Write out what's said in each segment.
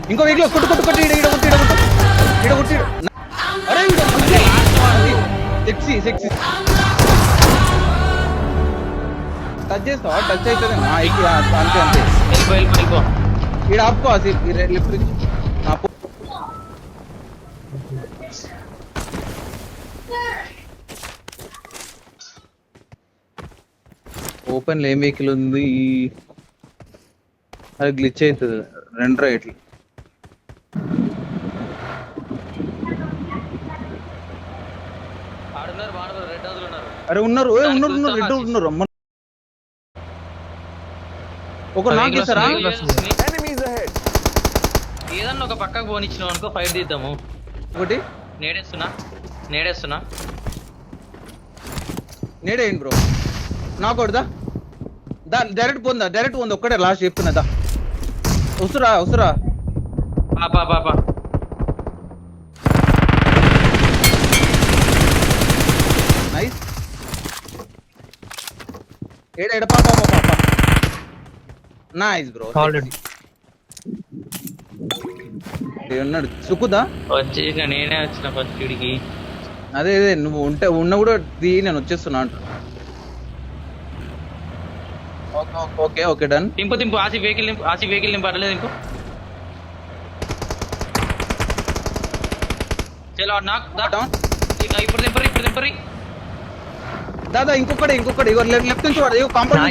ఇంకో వెహికల్ కొట్టు కొట్టు కొట్టు ఈడ కొట్టు ఈడ కొట్టు అరే సెక్సీ సెక్సీ టచ్ చేస్తావా టచ్ అవుతుంది అంతే అంతే వెళ్ళిపో ఈడ ఆపుకో లెఫ్ట్ ఓపెన్ లో ఏం వెహికల్ ఉంది అది గ్లిచ్ అవుతుంది రెండు రైట్లు అరే ఉన్నారు రెడ్ ఉన్నారు అమ్మ ఒక నాకేసారా ఏదన్నా ఒక పక్కకు పోనిచ్చినావు అనుకో ఫైట్ తీద్దాము ఒకటి నేడేస్తున్నా నేడేయండి బ్రో నాకొడదా డైరెక్ట్ పోందా ఒక్కడే లాస్ట్ చెప్తున్నదా వస్తురా పాపా నైస్ ఏడ పాప నైస్ బ్రో ఆల్రెడీ ఉన్నాడు సుకుదా వచ్చి నేనే వచ్చిన ఫస్ట్ వీడికి అదే నువ్వు ఉన్న కూడా నేను వచ్చేస్తున్నా అంట ఓకే డన్ తింపు ఆసి వెహికల్ నింపు పడలేదు ఇంకో చలో నాకు ఇప్పుడు దింపరి దాదా ఇంకొకటి లెఫ్ట్ నుంచి వాడు కాంపౌండ్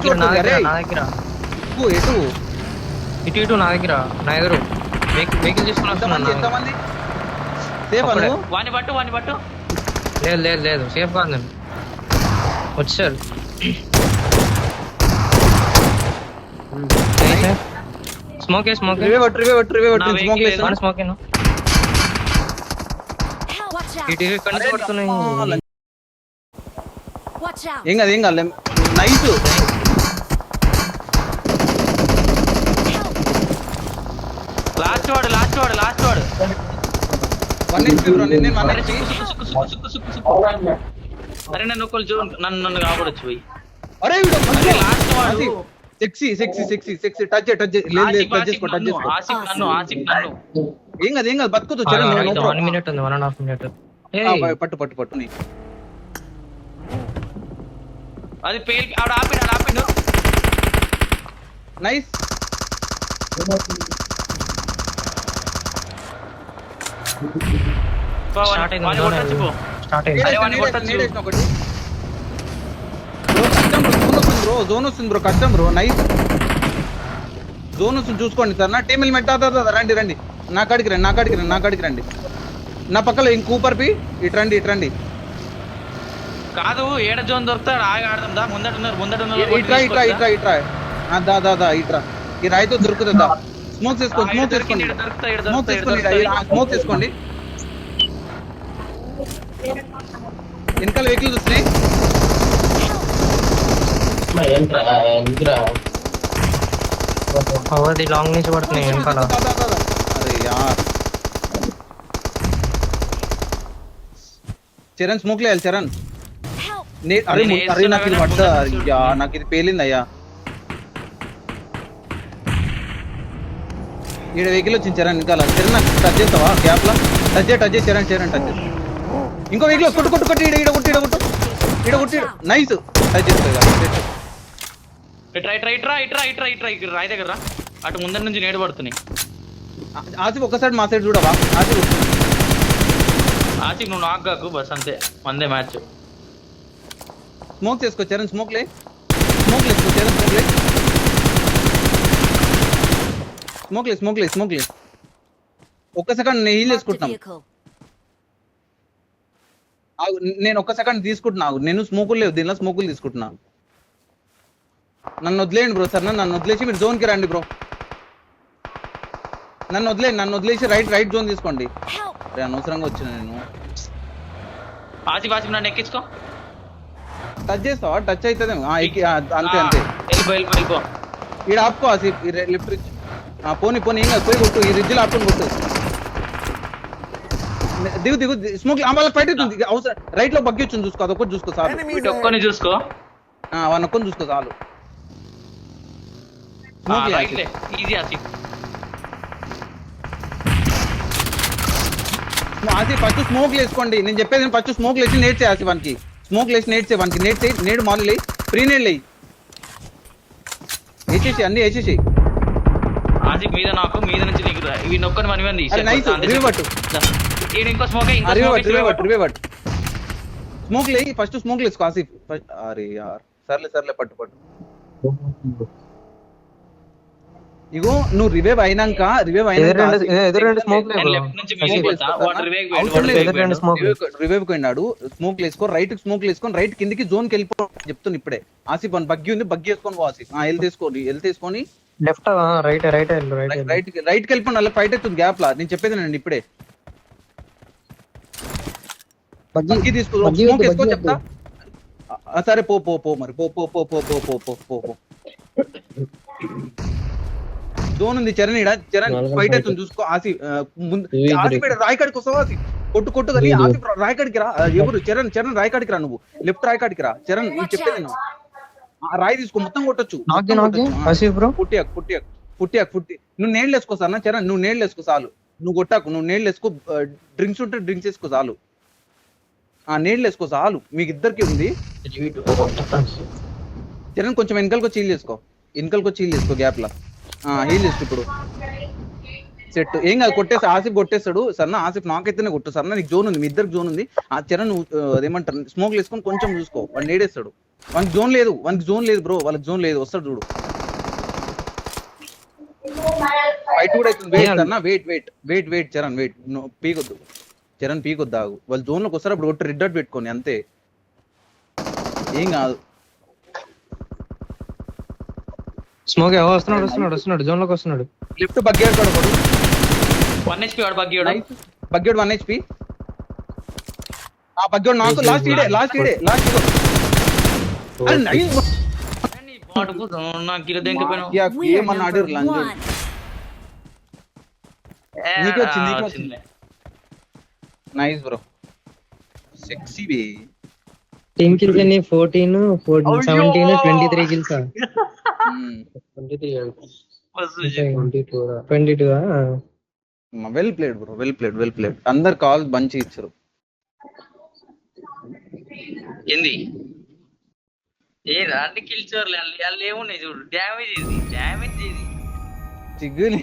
ఇటు నా దగ్గర నా ఎదురు వెహికల్ తీసుకుని వస్తున్నాను. ఎంతమంది సేఫ్ అను వాని పట్టు లేదు సేఫ్ కాదు వచ్చారు స్మోక్ పడుతున్నాయి. ఏం కాదు నైస్ లాస్ట్ వాడు 1 HP బ్రో నేను 1 HP అరే నన్ను కాపాడొచ్చు పోయి అరే లాస్ట్ వాడు సెక్సీ టచ్ చేసుకో ఆసిఫ్ నన్ను ఏం కాదు బతుకుతూ 1 minute ఉంది 1.5 minute. పట్టు నీ అది పేల్ ఆపిండు నైస్ స్టార్ట్ అయింది ఒకటి జోన్ వస్తుంది బ్రో కష్టం బ్రో నైస్ జోన్ వస్తుంది చూసుకోండి సార్ నా టీమ్ హెల్మెట్ రండి నా కాడికి రండి నా పక్కలో ఇంక కూపర్ పి ఇటు రండి కాదు ఏడ జోన్ దొరుకుతాడు ఆగి ఆడదాం దా ముందట ఇట్రా ఈ రాయితో దొరుకుతుందా స్మోక్ చేసుకోండి వెనకాల వెహికల్స్ వస్తున్నాయి అవది లాంగ్ నుంచి పడుతున్నాయి వెనకాల. చరణ్ స్మోక్ లేయాలి చరణ్ అరే నాకు ఇది పడ్డా నాకు ఇది పేలింది అయ్యా ఈడ వెహికల్ వచ్చింది చరణ్ ఇంకా చరణ్ నాకు టచ్ చేస్తావా గ్యాప్ లా టచ్ చేయి చరణ్ టచ్ చేస్తా ఇంకో వెహికల్ కొట్టు ఈడ కొట్టి నైస్ టచ్ చేస్తా ఇట్రా రాయి దగ్గర అటు ముందర నుంచి నేడు పడుతున్నాయి. ఆసిఫ్ ఒక్కసారి మా సైడ్ చూడవా ఆసిఫ్ నువ్వు నాకు కాకు బస్ అంతే మందే మ్యాచ్. స్మోక్ చేసుకో చరణ్ స్మోక్ వేసుకో చరణ్ స్మోక్ లే ఒక్క సెకండ్ నేను హీల్ చేసుకుంటున్నాం నేను ఒక్క సెకండ్ తీసుకుంటున్నా నేను స్మోకులు లేవు దీనిలో స్మోకులు తీసుకుంటున్నా నన్ను వదిలేయండి బ్రో సార్ నన్ను వదిలేసి మీరు జోన్ కి రండి బ్రో నన్ను వదిలేసి రైట్ జోన్ తీసుకోండి అనవసరంగా వచ్చిన నేను ఆసిఫ్ నన్ను ఎక్కించుకో టచ్ చేస్తావా టచ్ అవుతుంది అంతే వెళ్ళిపో ఈడ ఆపుకో ఆసిఫ్ లెఫ్ట్ రిచ్ పోనీ ఏం కాదు పోయి కొట్టు ఈ రిజ్లో ఆపుకొని కొట్టు దిగు స్మోక్ వాళ్ళకి ఫైట్ అవుతుంది అవసరం రైట్ లో బగ్గి వచ్చింది చూసుకో అదొక్కటి చూసుకో చాలు ఒక్కని చూసుకో వాళ్ళని ఒక్కని చూసుకో చాలు easy Asif Asif first smoke వేసుకోండి, నేను చెప్పేది ఫస్ట్ స్మోక్ వేసి నేట్ చేయి ఆసిఫ్ వానికి, స్మోక్ వేసి నేట్ చేయి వానికి, నేట్ చేయి, నేడు మాలు ప్రీ నేడ్ లేయి, వేసేసి అన్ని వేసేసి. ఆసిఫ్ మీద నాకు మీద నుంచి నీకు ఇవి నొక్కని మనమంది నైస్ రివే పట్టు, ఇంకో స్మోక్ రివే పట్టు స్మోక్ లేయి ఫస్ట్, స్మోక్ వేసుకో ఆసిఫ్. అరే యార్ సర్లే పట్టు. ఇగో నువ్వు రివైవ్ అయినాక రివైవ్ పోయినాడు, స్మోక్ వేసుకో, రైట్ స్మోక్ వేసుకొని రైట్ కిందికి జోన్ కి వెళ్ళిపో చెప్తున్నా ఇప్పుడే. ఆసిఫ్ అని బగ్గి ఉంది, బగ్గి వేసుకొని పో ఆసిఫ్, హెల్త్ తీసుకొని లెఫ్ట్ రైట్ కి వెళ్ళిపోండి, అలా ఫైట్ అవుతుంది గ్యాప్ లా. నేను చెప్పేది నేను ఇప్పుడే బగ్గి తీసుకో, స్మోక్ వేసుకో చెప్తా. సరే పో మరి పో. జోన్ ఉంది చరణ్, చరణ్ ఫైట్ అవుతుంది చూసుకో. ఆసిఫ్ ఆసిఫ్ రాయకాడికి వస్తావా ఆసిఫ్, కొట్టు కానీ ఆసిఫ్ రాయకాడికి రా. ఎవరు చరణ్ రాయకాడికి రా, నువ్వు లెఫ్ట్ రాయకాడికి రా చరణ్, నేను చెప్పేది నేను. రాయి తీసుకో, మొత్తం కొట్టొచ్చు. పుట్టి నువ్వు నేళ్ళు వేసుకో సార్ చరణ్, నువ్వు నేళ్ళు వేసుకో చాలు, నువ్వు కొట్టాకు, నువ్వు నేళ్ళు వేసుకో. డ్రింక్స్ ఉంటే డ్రింక్స్ వేసుకో చాలు, నేళ్ళు వేసుకో చాలు, మీకు ఇద్దరికి ఉంది. చరణ్ కొంచెం వెనకలకు చీల్ చేసుకో గ్యాప్ లా, హీల్ చేసుకో. ఇప్పుడు సెట్ ఏం కాదు, కొట్టేసి ఆసిఫ్ కొట్టేస్తాడు. సర్నా ఆసిఫ్ నాకైతేనే కొట్టు సర్నా, నీకు జోన్ ఉంది, మీ ఇద్దరికి జోన్ ఉంది. ఆ చరణ్ అదేమంటారు స్మోక్ వేసుకొని కొంచెం చూసుకో, వాడు నేడేస్తాడు. వానికి జోన్ లేదు బ్రో, వాళ్ళకి జోన్ లేదు, వస్తాడు చూడు. ఫైట్ కూడా అవుతుంది, వెయిట్ సర్నా, వెయిట్ చరణ్, వెయిట్ పీకొద్దు చరణ్, పీకొద్దు ఆగు. వాళ్ళు జోన్ లోకి వస్తారు, అప్పుడు కొట్టి రెడ్ డాట్ పెట్టుకోండి అంతే, ఏం కాదు. స్మోక్ వస్తున్నాడు జోన్ లోకి వస్తున్నాడు. లిఫ్ట్ బగ్గేడు 1 HP వాడు బగ్గేడు 1 HP. ఆ బగ్గేడు నాకు లాస్ట్ ఈడే ఏమన్నా ఆడారు లంజ్. నీకు వచ్చింది నైస్ బ్రో, సెక్సీ బే. టీమ్ కిల్స్ అన్ని 14 17 23 kills 22 well played bro, well played. అందరు కాల్ మంచి ఇచ్చారు. ఏంది అన్ని కిల్స్ వాళ్ళు ఏమున్నాయి చూడు, డ్యామేజ్ ఇది చిగ్గుని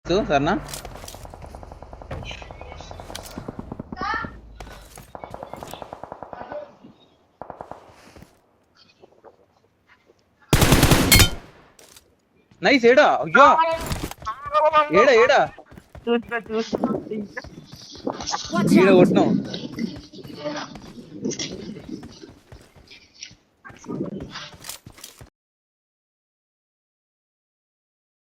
సరేనా. నైస్. ఏడా అయ్యో ఏడా కొట్టినావు.